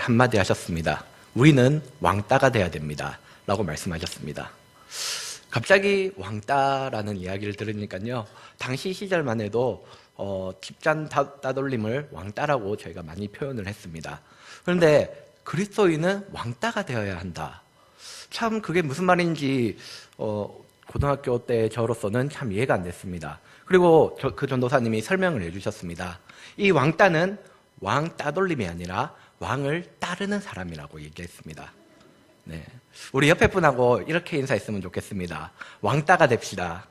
한마디 하셨습니다. 우리는 왕따가 돼야 됩니다. 라고 말씀하셨습니다. 갑자기 왕따라는 이야기를 들으니까요. 당시 시절만 해도 집단 따돌림을 왕따라고 저희가 많이 표현을 했습니다. 그런데 그리스도인은 왕따가 되어야 한다. 참 그게 무슨 말인지 고등학교 때 저로서는 참 이해가 안 됐습니다. 그리고 그 전도사님이 설명을 해주셨습니다. 이 왕따는 왕 따돌림이 아니라 왕을 따르는 사람이라고 얘기했습니다. 네. 우리 옆에 분하고 이렇게 인사했으면 좋겠습니다. 왕따가 됩시다.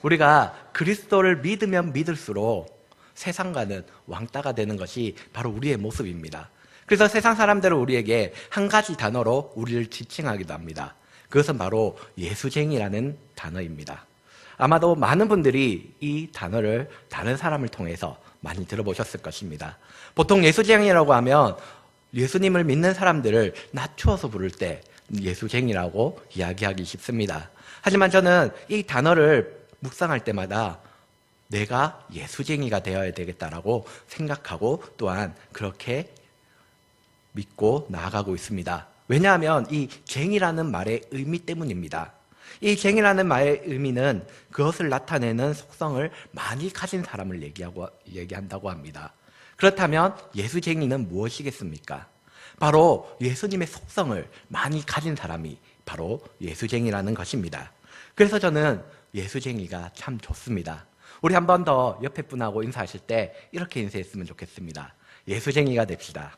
우리가 그리스도를 믿으면 믿을수록 세상과는 왕따가 되는 것이 바로 우리의 모습입니다. 그래서 세상 사람들은 우리에게 한 가지 단어로 우리를 지칭하기도 합니다. 그것은 바로 예수쟁이라는 단어입니다. 아마도 많은 분들이 이 단어를 다른 사람을 통해서 많이 들어보셨을 것입니다. 보통 예수쟁이라고 하면 예수님을 믿는 사람들을 낮추어서 부를 때 예수쟁이라고 이야기하기 쉽습니다. 하지만 저는 이 단어를 묵상할 때마다 내가 예수쟁이가 되어야 되겠다라고 생각하고 또한 그렇게 믿고 나아가고 있습니다. 왜냐하면 이 쟁이라는 말의 의미 때문입니다. 이 쟁이라는 말의 의미는 그것을 나타내는 속성을 많이 가진 사람을 얘기한다고 합니다. 그렇다면 예수쟁이는 무엇이겠습니까? 바로 예수님의 속성을 많이 가진 사람이 바로 예수쟁이라는 것입니다. 그래서 저는 예수쟁이가 참 좋습니다. 우리 한 번 더 옆에 분하고 인사하실 때 이렇게 인사했으면 좋겠습니다. 예수쟁이가 됩시다.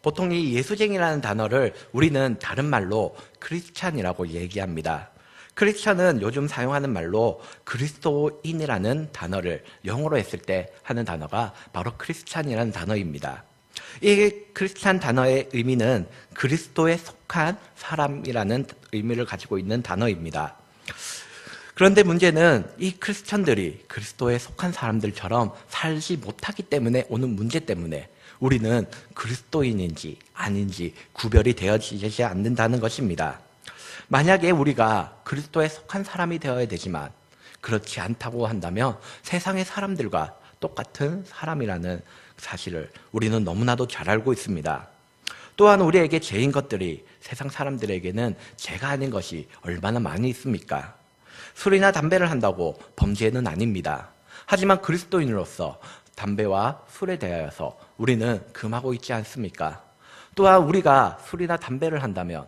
보통 이 예수쟁이라는 단어를 우리는 다른 말로 크리스찬이라고 얘기합니다. 크리스찬은 요즘 사용하는 말로 그리스도인이라는 단어를 영어로 했을 때 하는 단어가 바로 크리스찬이라는 단어입니다. 이 크리스찬 단어의 의미는 그리스도에 속한 사람이라는 의미를 가지고 있는 단어입니다. 그런데 문제는 이 크리스찬들이 그리스도에 속한 사람들처럼 살지 못하기 때문에 오는 문제 때문에 우리는 그리스도인인지 아닌지 구별이 되어지지 않는다는 것입니다. 만약에 우리가 그리스도에 속한 사람이 되어야 되지만 그렇지 않다고 한다면 세상의 사람들과 똑같은 사람이라는 사실을 우리는 너무나도 잘 알고 있습니다. 또한 우리에게 죄인 것들이 세상 사람들에게는 죄가 아닌 것이 얼마나 많이 있습니까? 술이나 담배를 한다고 범죄는 아닙니다. 하지만 그리스도인으로서 담배와 술에 대하여서 우리는 금하고 있지 않습니까? 또한 우리가 술이나 담배를 한다면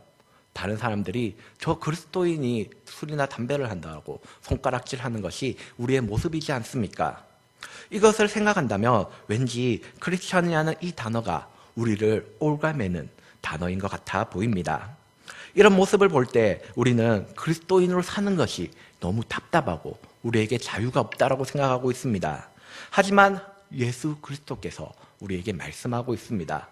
다른 사람들이 저 그리스도인이 술이나 담배를 한다고 손가락질하는 것이 우리의 모습이지 않습니까? 이것을 생각한다면 왠지 크리스천이라는 이 단어가 우리를 올가매는 단어인 것 같아 보입니다. 이런 모습을 볼 때 우리는 그리스도인으로 사는 것이 너무 답답하고 우리에게 자유가 없다라고 생각하고 있습니다. 하지만 예수 그리스도께서 우리에게 말씀하고 있습니다.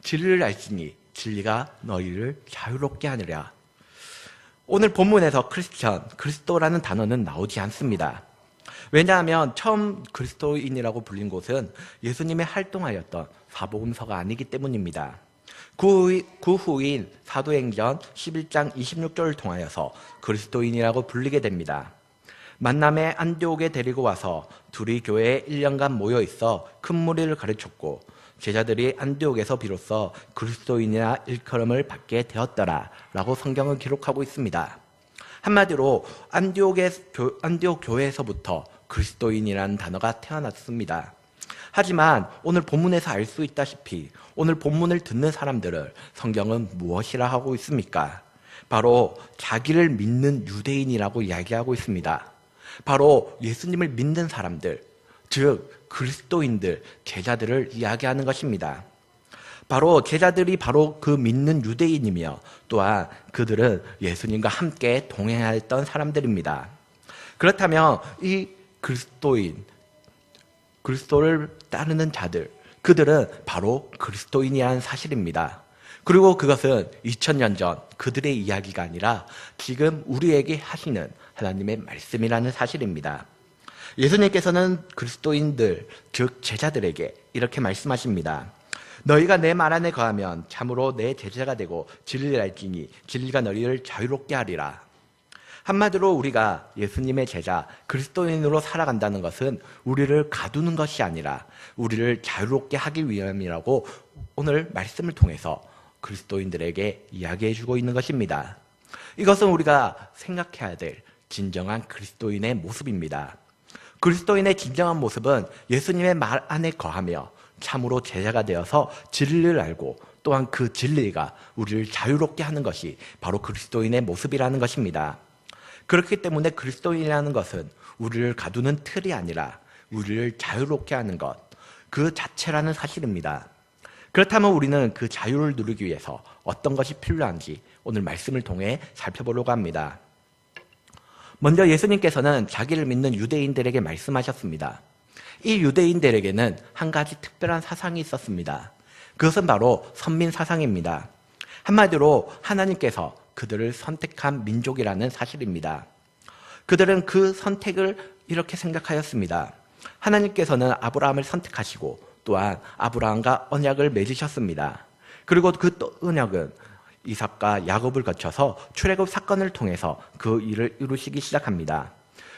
진리를 알지니 진리가 너희를 자유롭게 하느라. 오늘 본문에서 크리스천, 그리스도라는 단어는 나오지 않습니다. 왜냐하면 처음 그리스도인이라고 불린 곳은 예수님의 활동하였던 사복음서가 아니기 때문입니다. 그 후인 사도행전 11장 26절을 통하여서 그리스도인이라고 불리게 됩니다. 만남에 안디옥에 데리고 와서 둘이 교회에 1년간 모여 있어 큰 무리를 가르쳤고 제자들이 안디옥에서 비로소 그리스도인이라 일컬음을 받게 되었더라 라고 성경은 기록하고 있습니다. 한마디로 안디옥 교회에서부터 그리스도인이라는 단어가 태어났습니다. 하지만 오늘 본문에서 알 수 있다시피 오늘 본문을 듣는 사람들을 성경은 무엇이라 하고 있습니까? 바로 자기를 믿는 유대인이라고 이야기하고 있습니다. 바로 예수님을 믿는 사람들, 즉 그리스도인들, 제자들을 이야기하는 것입니다. 바로 제자들이 바로 그 믿는 유대인이며 또한 그들은 예수님과 함께 동행했던 사람들입니다. 그렇다면 이 그리스도인, 그리스도를 따르는 자들, 그들은 바로 그리스도인이라는 사실입니다. 그리고 그것은 2000년 전 그들의 이야기가 아니라 지금 우리에게 하시는 하나님의 말씀이라는 사실입니다. 예수님께서는 그리스도인들, 즉 제자들에게 이렇게 말씀하십니다. 너희가 내 말 안에 거하면 참으로 내 제자가 되고 진리를 알지니 진리가 너희를 자유롭게 하리라. 한마디로 우리가 예수님의 제자, 그리스도인으로 살아간다는 것은 우리를 가두는 것이 아니라 우리를 자유롭게 하기 위함이라고 오늘 말씀을 통해서 그리스도인들에게 이야기해주고 있는 것입니다. 이것은 우리가 생각해야 될 진정한 그리스도인의 모습입니다. 그리스도인의 진정한 모습은 예수님의 말 안에 거하며 참으로 제자가 되어서 진리를 알고 또한 그 진리가 우리를 자유롭게 하는 것이 바로 그리스도인의 모습이라는 것입니다. 그렇기 때문에 그리스도인이라는 것은 우리를 가두는 틀이 아니라 우리를 자유롭게 하는 것, 그 자체라는 사실입니다. 그렇다면 우리는 그 자유를 누리기 위해서 어떤 것이 필요한지 오늘 말씀을 통해 살펴보려고 합니다. 먼저 예수님께서는 자기를 믿는 유대인들에게 말씀하셨습니다. 이 유대인들에게는 한 가지 특별한 사상이 있었습니다. 그것은 바로 선민 사상입니다. 한마디로 하나님께서 그들을 선택한 민족이라는 사실입니다. 그들은 그 선택을 이렇게 생각하였습니다. 하나님께서는 아브라함을 선택하시고 또한 아브라함과 언약을 맺으셨습니다. 그리고 그 언약은 이삭과 야곱을 거쳐서 출애굽 사건을 통해서 그 일을 이루시기 시작합니다.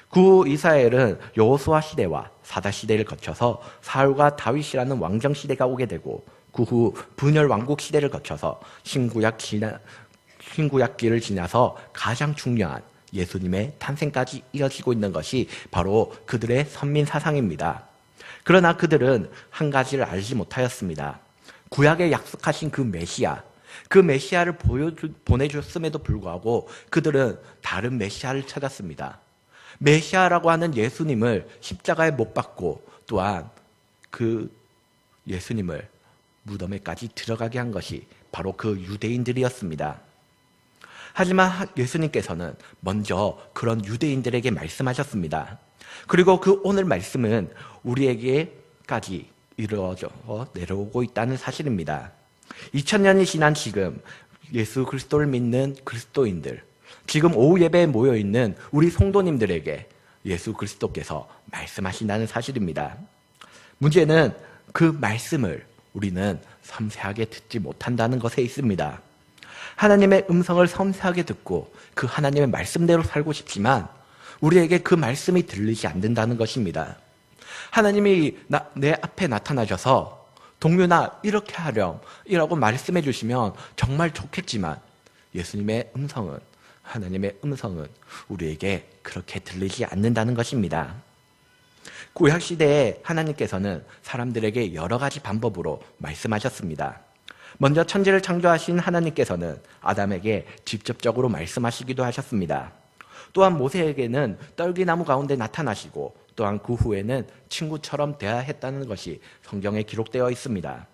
구 이스라엘은 여호수아 시대와 사다 시대를 거쳐서 사울과 다윗이라는 왕정 시대가 오게 되고 그 후 분열 왕국 시대를 거쳐서 신구약기를 지나서 가장 중요한 예수님의 탄생까지 이어지고 있는 것이 바로 그들의 선민 사상입니다. 그러나 그들은 한 가지를 알지 못하였습니다. 구약에 약속하신 그 메시아를 보내줬음에도 불구하고 그들은 다른 메시아를 찾았습니다. 메시아라고 하는 예수님을 십자가에 못 박고 또한 그 예수님을 무덤에까지 들어가게 한 것이 바로 그 유대인들이었습니다. 하지만 예수님께서는 먼저 그런 유대인들에게 말씀하셨습니다. 그리고 그 오늘 말씀은 우리에게까지 이루어져 내려오고 있다는 사실입니다. 2000년이 지난 지금 예수 그리스도를 믿는 그리스도인들, 지금 오후 예배에 모여있는 우리 성도님들에게 예수 그리스도께서 말씀하신다는 사실입니다. 문제는 그 말씀을 우리는 섬세하게 듣지 못한다는 것에 있습니다. 하나님의 음성을 섬세하게 듣고 그 하나님의 말씀대로 살고 싶지만 우리에게 그 말씀이 들리지 않는다는 것입니다. 하나님이 내 앞에 나타나셔서 동료나 이렇게 하렴 이라고 말씀해 주시면 정말 좋겠지만 하나님의 음성은 우리에게 그렇게 들리지 않는다는 것입니다. 구약시대에 하나님께서는 사람들에게 여러 가지 방법으로 말씀하셨습니다. 먼저 천지를 창조하신 하나님께서는 아담에게 직접적으로 말씀하시기도 하셨습니다. 또한 모세에게는 떨기나무 가운데 나타나시고 또한 그 후에는 친구처럼 대화했다는 것이 성경에 기록되어 있습니다.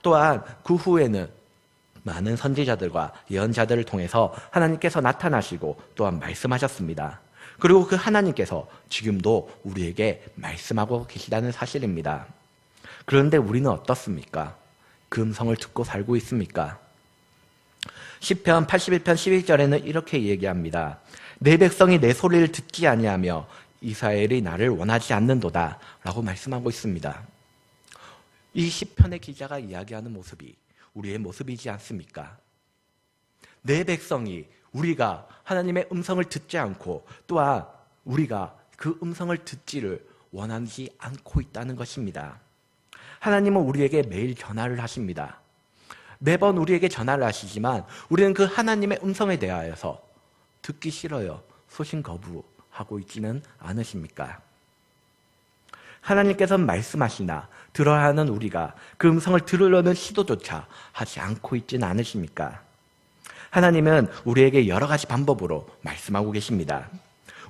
또한 그 후에는 많은 선지자들과 예언자들을 통해서 하나님께서 나타나시고 또한 말씀하셨습니다. 그리고 그 하나님께서 지금도 우리에게 말씀하고 계시다는 사실입니다. 그런데 우리는 어떻습니까? 그 음성을 듣고 살고 있습니까? 시편 81편 11절에는 이렇게 얘기합니다. 내 백성이 내 소리를 듣지 아니하며 이스라엘이 나를 원하지 않는도다 라고 말씀하고 있습니다. 이 시편의 기자가 이야기하는 모습이 우리의 모습이지 않습니까? 내 백성이 우리가 하나님의 음성을 듣지 않고 또한 우리가 그 음성을 듣지를 원하지 않고 있다는 것입니다. 하나님은 우리에게 매일 전화를 하십니다. 매번 우리에게 전화를 하시지만 우리는 그 하나님의 음성에 대하여서 듣기 싫어요, 소신 거부하고 있지는 않으십니까? 하나님께서는 말씀하시나 들어야 하는 우리가 그 음성을 들으려는 시도조차 하지 않고 있지는 않으십니까? 하나님은 우리에게 여러 가지 방법으로 말씀하고 계십니다.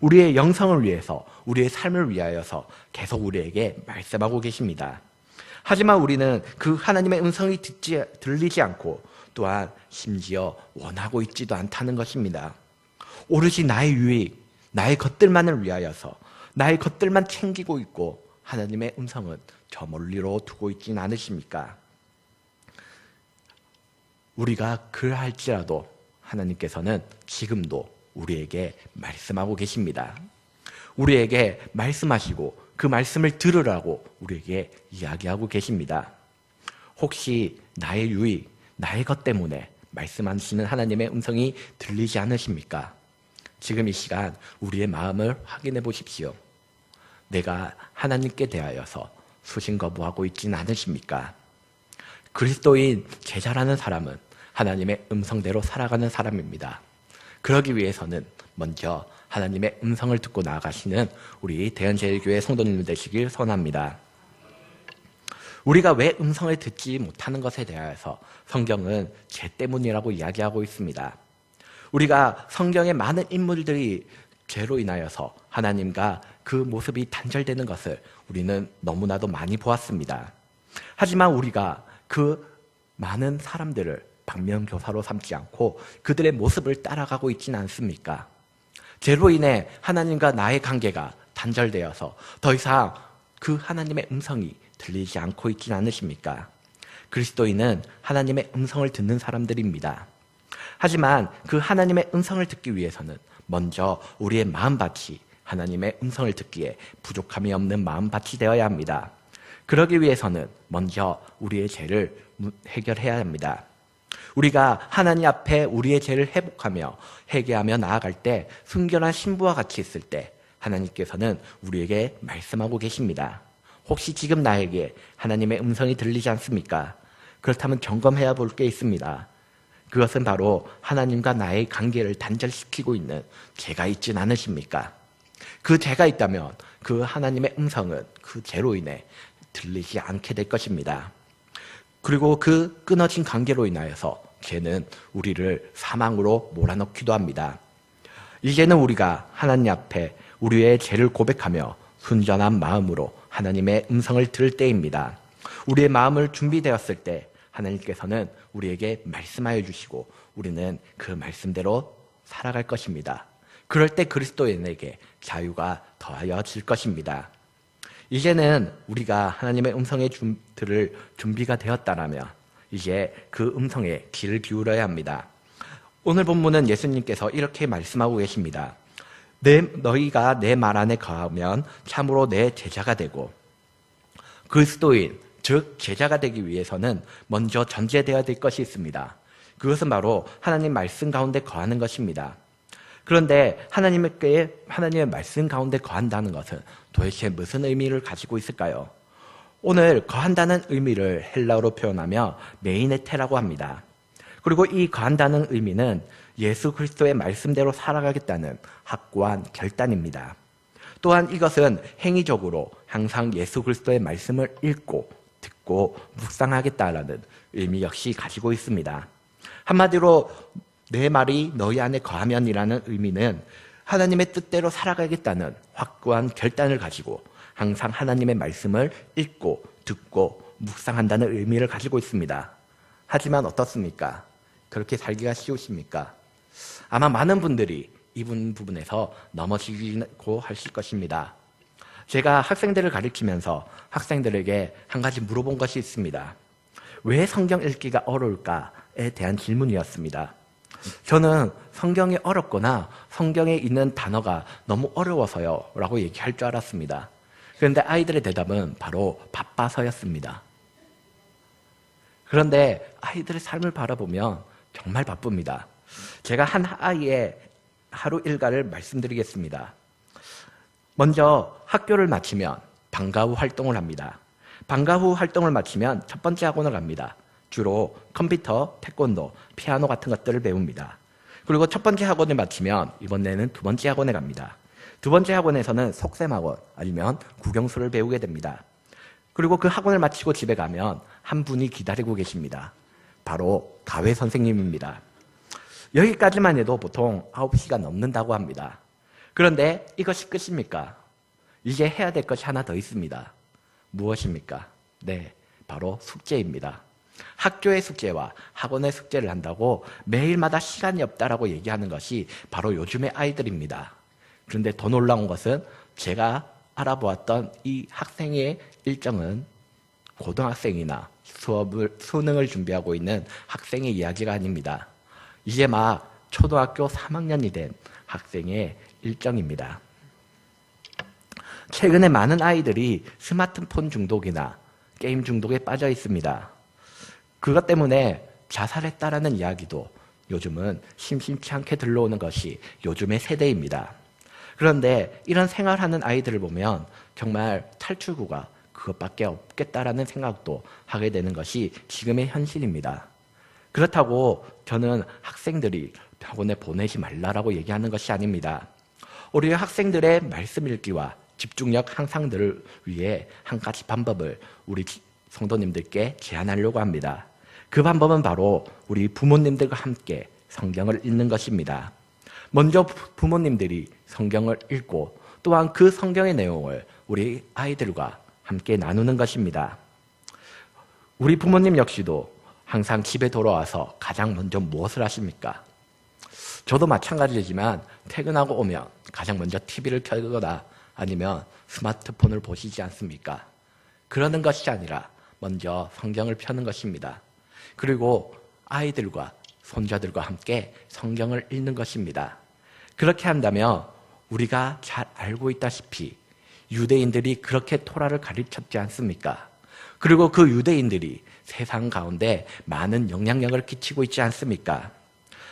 우리의 영성을 위해서, 우리의 삶을 위하여서 계속 우리에게 말씀하고 계십니다. 하지만 우리는 그 하나님의 음성이 들리지 않고 또한 심지어 원하고 있지도 않다는 것입니다. 오로지 나의 유익, 나의 것들만을 위하여서 나의 것들만 챙기고 있고 하나님의 음성은 저 멀리로 두고 있지는 않으십니까? 우리가 그러할지라도 하나님께서는 지금도 우리에게 말씀하고 계십니다. 우리에게 말씀하시고 그 말씀을 들으라고 우리에게 이야기하고 계십니다. 혹시 나의 유익, 나의 것 때문에 말씀하시는 하나님의 음성이 들리지 않으십니까? 지금 이 시간 우리의 마음을 확인해 보십시오. 내가 하나님께 대하여서 수신 거부하고 있지는 않으십니까? 그리스도인 제자라는 사람은 하나님의 음성대로 살아가는 사람입니다. 그러기 위해서는 먼저 하나님의 음성을 듣고 나아가시는 우리 대연제일교회 성도님 되시길 소원합니다. 우리가 왜 음성을 듣지 못하는 것에 대하여서 성경은 죄 때문이라고 이야기하고 있습니다. 우리가 성경의 많은 인물들이 죄로 인하여서 하나님과 그 모습이 단절되는 것을 우리는 너무나도 많이 보았습니다. 하지만 우리가 그 많은 사람들을 방면교사로 삼지 않고 그들의 모습을 따라가고 있지는 않습니까? 죄로 인해 하나님과 나의 관계가 단절되어서 더 이상 그 하나님의 음성이 들리지 않고 있지는 않으십니까? 그리스도인은 하나님의 음성을 듣는 사람들입니다. 하지만 그 하나님의 음성을 듣기 위해서는 먼저 우리의 마음밭이 하나님의 음성을 듣기에 부족함이 없는 마음밭이 되어야 합니다. 그러기 위해서는 먼저 우리의 죄를 해결해야 합니다. 우리가 하나님 앞에 우리의 죄를 회복하며 회개하며 나아갈 때 순결한 신부와 같이 있을 때 하나님께서는 우리에게 말씀하고 계십니다. 혹시 지금 나에게 하나님의 음성이 들리지 않습니까? 그렇다면 점검해야 볼 게 있습니다. 그것은 바로 하나님과 나의 관계를 단절시키고 있는 죄가 있진 않으십니까? 그 죄가 있다면 그 하나님의 음성은 그 죄로 인해 들리지 않게 될 것입니다. 그리고 그 끊어진 관계로 인하여서 죄는 우리를 사망으로 몰아넣기도 합니다. 이제는 우리가 하나님 앞에 우리의 죄를 고백하며 순전한 마음으로 하나님의 음성을 들을 때입니다. 우리의 마음을 준비되었을 때 하나님께서는 우리에게 말씀하여 주시고 우리는 그 말씀대로 살아갈 것입니다. 그럴 때 그리스도인에게 자유가 더하여질 것입니다. 이제는 우리가 하나님의 음성에 들을 준비가 되었다라면 이제 그 음성에 귀를 기울여야 합니다. 오늘 본문은 예수님께서 이렇게 말씀하고 계십니다. 너희가 내 말 안에 거하면 참으로 내 제자가 되고, 그리스도인 즉 제자가 되기 위해서는 먼저 전제되어야 될 것이 있습니다. 그것은 바로 하나님 말씀 가운데 거하는 것입니다. 그런데 하나님의 말씀 가운데 거한다는 것은 도대체 무슨 의미를 가지고 있을까요? 오늘 거한다는 의미를 헬라어로 표현하며 메이네테라고 합니다. 그리고 이 거한다는 의미는 예수 그리스도의 말씀대로 살아가겠다는 확고한 결단입니다. 또한 이것은 행위적으로 항상 예수 그리스도의 말씀을 읽고 듣고 묵상하겠다라는 의미 역시 가지고 있습니다. 한마디로 내 말이 너희 안에 거하면이라는 의미는 하나님의 뜻대로 살아가겠다는 확고한 결단을 가지고 항상 하나님의 말씀을 읽고 듣고 묵상한다는 의미를 가지고 있습니다. 하지만 어떻습니까? 그렇게 살기가 쉬우십니까? 아마 많은 분들이 이 부분에서 넘어지고 하실 것입니다. 제가 학생들을 가르치면서 학생들에게 한 가지 물어본 것이 있습니다. 왜 성경 읽기가 어려울까에 대한 질문이었습니다. 저는 성경이 어렵거나 성경에 있는 단어가 너무 어려워서요 라고 얘기할 줄 알았습니다. 그런데 아이들의 대답은 바로 바빠서였습니다. 그런데 아이들의 삶을 바라보면 정말 바쁩니다. 제가 한 아이의 하루 일과를 말씀드리겠습니다. 먼저 학교를 마치면 방과 후 활동을 합니다. 방과 후 활동을 마치면 첫 번째 학원을 갑니다. 주로 컴퓨터, 태권도, 피아노 같은 것들을 배웁니다. 그리고 첫 번째 학원을 마치면 이번에는 두 번째 학원에 갑니다. 두 번째 학원에서는 속셈학원 아니면 국영수를 배우게 됩니다. 그리고 그 학원을 마치고 집에 가면 한 분이 기다리고 계십니다. 바로 가회 선생님입니다. 여기까지만 해도 보통 9시가 넘는다고 합니다. 그런데 이것이 끝입니까? 이제 해야 될 것이 하나 더 있습니다. 무엇입니까? 네, 바로 숙제입니다. 학교의 숙제와 학원의 숙제를 한다고 매일마다 시간이 없다라고 얘기하는 것이 바로 요즘의 아이들입니다. 그런데 더 놀라운 것은 제가 알아보았던 이 학생의 일정은 고등학생이나 수능을 준비하고 있는 학생의 이야기가 아닙니다. 이제 막 초등학교 3학년이 된 학생의 일정입니다. 최근에 많은 아이들이 스마트폰 중독이나 게임 중독에 빠져 있습니다. 그것 때문에 자살했다라는 이야기도 요즘은 심심치 않게 들러오는 것이 요즘의 세대입니다. 그런데 이런 생활하는 아이들을 보면 정말 탈출구가 그것밖에 없겠다라는 생각도 하게 되는 것이 지금의 현실입니다. 그렇다고 저는 학생들이 학원에 보내지 말라라고 얘기하는 것이 아닙니다. 우리 학생들의 말씀 읽기와 집중력 향상들을 위해 한 가지 방법을 우리 성도님들께 제안하려고 합니다. 그 방법은 바로 우리 부모님들과 함께 성경을 읽는 것입니다. 먼저 부모님들이 성경을 읽고 또한 그 성경의 내용을 우리 아이들과 함께 나누는 것입니다. 우리 부모님 역시도 항상 집에 돌아와서 가장 먼저 무엇을 하십니까? 저도 마찬가지지만 퇴근하고 오면 가장 먼저 TV를 켜거나 아니면 스마트폰을 보시지 않습니까? 그러는 것이 아니라 먼저 성경을 펴는 것입니다. 그리고 아이들과 손자들과 함께 성경을 읽는 것입니다. 그렇게 한다면 우리가 잘 알고 있다시피 유대인들이 그렇게 토라를 가르쳤지 않습니까? 그리고 그 유대인들이 세상 가운데 많은 영향력을 끼치고 있지 않습니까?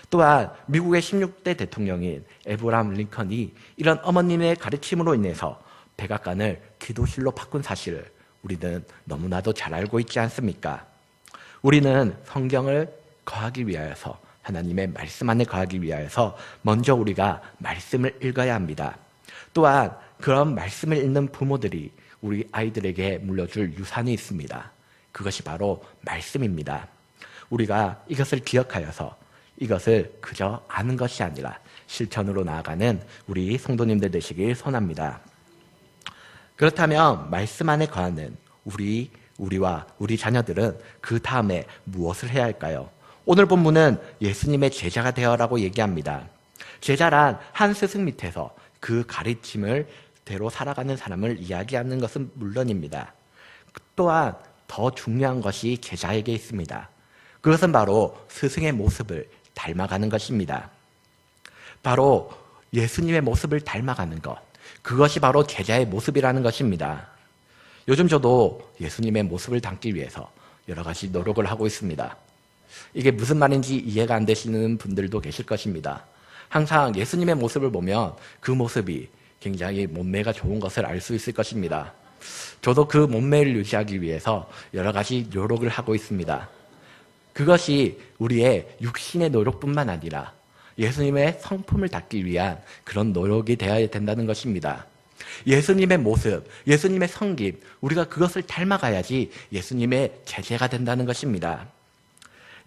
또한 미국의 16대 대통령인 에브라함 링컨이 이런 어머님의 가르침으로 인해서 백악관을 기도실로 바꾼 사실을 우리는 너무나도 잘 알고 있지 않습니까? 우리는 성경을 거하기 위하여서, 하나님의 말씀 안에 거하기 위하여서 먼저 우리가 말씀을 읽어야 합니다. 또한 그런 말씀을 읽는 부모들이 우리 아이들에게 물려줄 유산이 있습니다. 그것이 바로 말씀입니다. 우리가 이것을 기억하여서 이것을 그저 아는 것이 아니라 실천으로 나아가는 우리 성도님들 되시길 소원합니다. 그렇다면 말씀 안에 거하는 우리와 우리 자녀들은 그 다음에 무엇을 해야 할까요? 오늘 본문은 예수님의 제자가 되어라고 얘기합니다. 제자란 한 스승 밑에서 그 가르침을 대로 살아가는 사람을 이야기하는 것은 물론입니다. 또한 더 중요한 것이 제자에게 있습니다. 그것은 바로 스승의 모습을 닮아가는 것입니다. 바로 예수님의 모습을 닮아가는 것, 그것이 바로 제자의 모습이라는 것입니다. 요즘 저도 예수님의 모습을 담기 위해서 여러 가지 노력을 하고 있습니다. 이게 무슨 말인지 이해가 안 되시는 분들도 계실 것입니다. 항상 예수님의 모습을 보면 그 모습이 굉장히 몸매가 좋은 것을 알 수 있을 것입니다. 저도 그 몸매를 유지하기 위해서 여러 가지 노력을 하고 있습니다. 그것이 우리의 육신의 노력뿐만 아니라 예수님의 성품을 닦기 위한 그런 노력이 되어야 된다는 것입니다. 예수님의 모습, 예수님의 성김, 우리가 그것을 닮아가야지 예수님의 제자가 된다는 것입니다.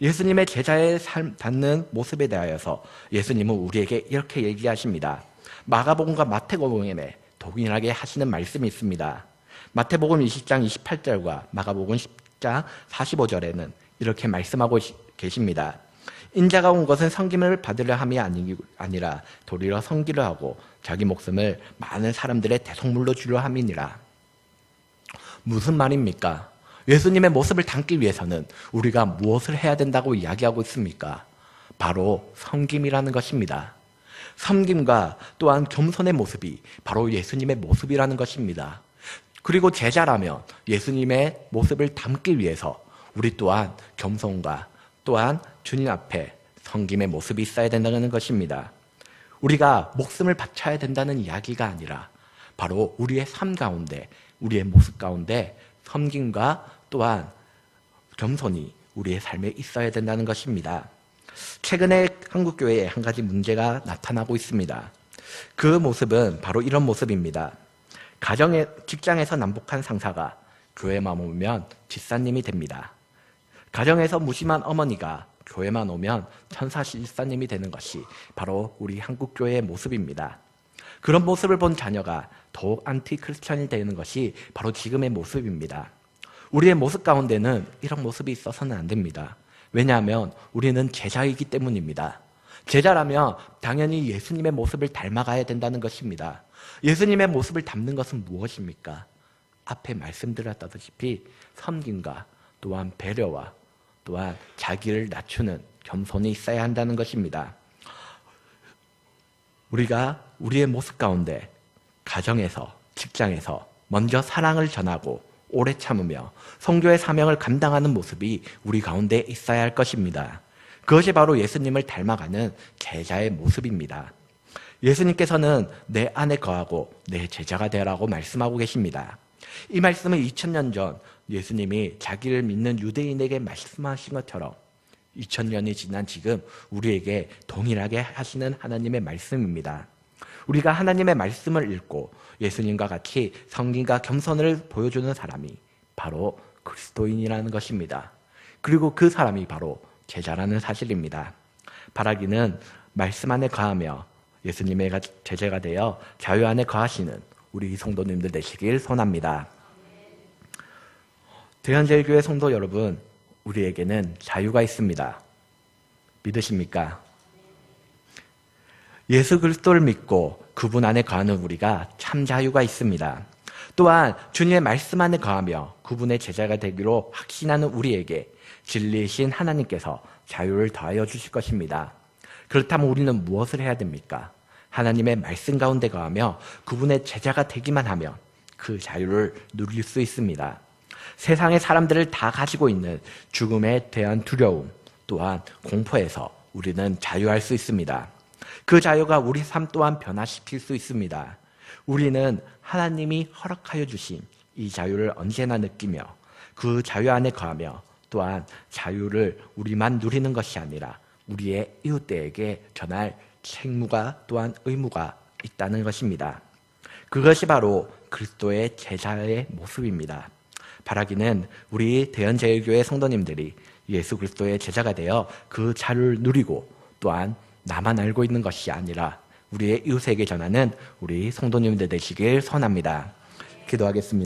예수님의 제자의 닿는 모습에 대하여서 예수님은 우리에게 이렇게 얘기하십니다. 마가복음과 마태복음에 동일하게 하시는 말씀이 있습니다. 마태복음 20장 28절과 마가복음 10장 45절에는 이렇게 말씀하고 계십니다. 인자가 온 것은 섬김을 받으려 함이 아니라 도리어 섬기려 하고 자기 목숨을 많은 사람들의 대속물로 주려 함이니라. 무슨 말입니까? 예수님의 모습을 담기 위해서는 우리가 무엇을 해야 된다고 이야기하고 있습니까? 바로 섬김이라는 것입니다. 섬김과 또한 겸손의 모습이 바로 예수님의 모습이라는 것입니다. 그리고 제자라면 예수님의 모습을 담기 위해서 우리 또한 겸손과 또한 주님 앞에 섬김의 모습이 있어야 된다는 것입니다. 우리가 목숨을 바쳐야 된다는 이야기가 아니라 바로 우리의 삶 가운데, 우리의 모습 가운데 섬김과 또한 겸손이 우리의 삶에 있어야 된다는 것입니다. 최근에 한국교회에 한 가지 문제가 나타나고 있습니다. 그 모습은 바로 이런 모습입니다. 직장에서 남북한 상사가 교회만 오면 집사님이 됩니다. 가정에서 무심한 어머니가 교회만 오면 천사 집사님이 되는 것이 바로 우리 한국교회의 모습입니다. 그런 모습을 본 자녀가 더욱 안티크리스천이 되는 것이 바로 지금의 모습입니다. 우리의 모습 가운데는 이런 모습이 있어서는 안 됩니다. 왜냐하면 우리는 제자이기 때문입니다. 제자라면 당연히 예수님의 모습을 닮아가야 된다는 것입니다. 예수님의 모습을 담는 것은 무엇입니까? 앞에 말씀드렸다시피 섬김과 또한 배려와 또한 자기를 낮추는 겸손이 있어야 한다는 것입니다. 우리가 우리의 모습 가운데 가정에서, 직장에서 먼저 사랑을 전하고 오래 참으며 성교의 사명을 감당하는 모습이 우리 가운데 있어야 할 것입니다. 그것이 바로 예수님을 닮아가는 제자의 모습입니다. 예수님께서는 내 안에 거하고 내 제자가 되라고 말씀하고 계십니다. 이 말씀은 2000년 전 예수님이 자기를 믿는 유대인에게 말씀하신 것처럼 2000년이 지난 지금 우리에게 동일하게 하시는 하나님의 말씀입니다. 우리가 하나님의 말씀을 읽고 예수님과 같이 성김과 겸손을 보여주는 사람이 바로 그리스도인이라는 것입니다. 그리고 그 사람이 바로 제자라는 사실입니다. 바라기는 말씀 안에 거하며 예수님의 제자가 되어 자유 안에 거하시는 우리 성도님들 되시길 소원합니다. 대현제일교회 성도 여러분, 우리에게는 자유가 있습니다. 믿으십니까? 예수 그리스도를 믿고 그분 안에 거하는 우리가 참 자유가 있습니다. 또한 주님의 말씀 안에 거하며 그분의 제자가 되기로 확신하는 우리에게 진리이신 하나님께서 자유를 더하여 주실 것입니다. 그렇다면 우리는 무엇을 해야 됩니까? 하나님의 말씀 가운데 거하며 그분의 제자가 되기만 하면 그 자유를 누릴 수 있습니다. 세상의 사람들을 다 가지고 있는 죽음에 대한 두려움 또한 공포에서 우리는 자유할 수 있습니다. 그 자유가 우리 삶 또한 변화시킬 수 있습니다. 우리는 하나님이 허락하여 주신 이 자유를 언제나 느끼며 그 자유 안에 거하며 또한 자유를 우리만 누리는 것이 아니라 우리의 이웃들에게 전할 책무가 또한 의무가 있다는 것입니다. 그것이 바로 그리스도의 제자의 모습입니다. 바라기는 우리 대현제일교회 성도님들이 예수 그리스도의 제자가 되어 그 자유를 누리고 또한 나만 알고 있는 것이 아니라 우리의 이웃에게 전하는 우리 성도님들 되시길 소원합니다. 기도하겠습니다.